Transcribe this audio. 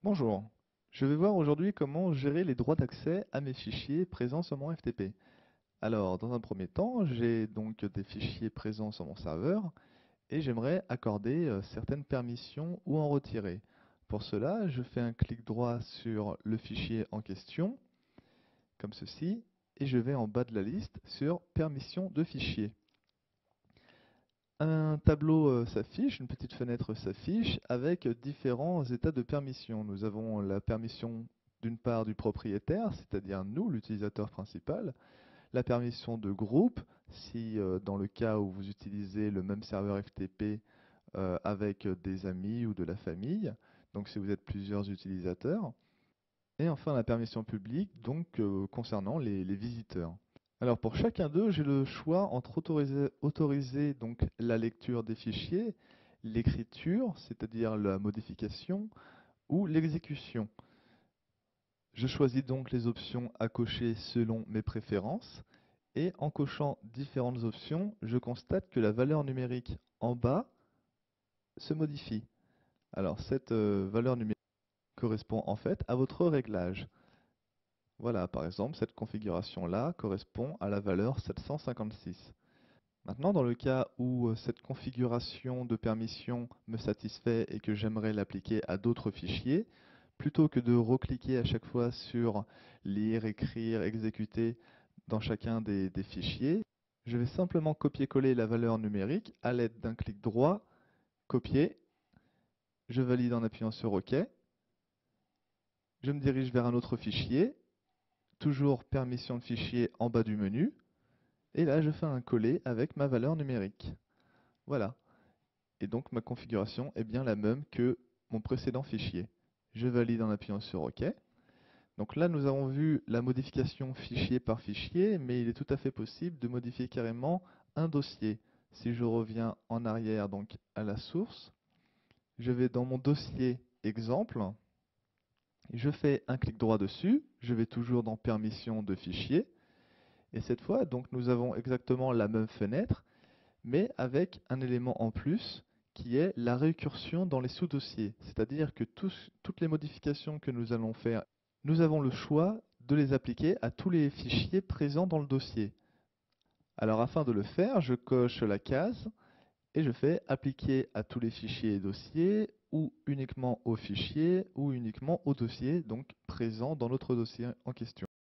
Bonjour, je vais voir aujourd'hui comment gérer les droits d'accès à mes fichiers présents sur mon FTP. Alors, dans un premier temps, j'ai donc des fichiers présents sur mon serveur et j'aimerais accorder certaines permissions ou en retirer. Pour cela, je fais un clic droit sur le fichier en question, comme ceci, et je vais en bas de la liste sur Permissions de fichiers. Un tableau s'affiche, une petite fenêtre s'affiche avec différents états de permission. Nous avons la permission d'une part du propriétaire, c'est-à-dire nous, l'utilisateur principal, la permission de groupe, si dans le cas où vous utilisez le même serveur FTP avec des amis ou de la famille, donc si vous êtes plusieurs utilisateurs, et enfin la permission publique, donc concernant les visiteurs. Alors pour chacun d'eux, j'ai le choix entre autoriser donc la lecture des fichiers, l'écriture, c'est-à-dire la modification, ou l'exécution. Je choisis donc les options à cocher selon mes préférences, et en cochant différentes options, je constate que la valeur numérique en bas se modifie. Alors cette valeur numérique correspond en fait à votre réglage. Voilà, par exemple, cette configuration-là correspond à la valeur 756. Maintenant, dans le cas où cette configuration de permission me satisfait et que j'aimerais l'appliquer à d'autres fichiers, plutôt que de recliquer à chaque fois sur lire, écrire, exécuter dans chacun des fichiers, je vais simplement copier-coller la valeur numérique à l'aide d'un clic droit, copier, je valide en appuyant sur OK, je me dirige vers un autre fichier, toujours permission de fichier en bas du menu, et là je fais un coller avec ma valeur numérique. Voilà. Et donc ma configuration est bien la même que mon précédent fichier. Je valide en appuyant sur OK. Donc là, nous avons vu la modification fichier par fichier, mais il est tout à fait possible de modifier carrément un dossier. Si je reviens en arrière donc à la source, je vais dans mon dossier exemple, je fais un clic droit dessus, je vais toujours dans permission de fichier, et cette fois, donc nous avons exactement la même fenêtre, mais avec un élément en plus qui est la récursion dans les sous-dossiers. C'est-à-dire que toutes les modifications que nous allons faire, nous avons le choix de les appliquer à tous les fichiers présents dans le dossier. Alors afin de le faire, je coche la case et je fais appliquer à tous les fichiers et dossiers ou uniquement aux fichiers ou uniquement aux dossiers donc présents dans notre dossier en question.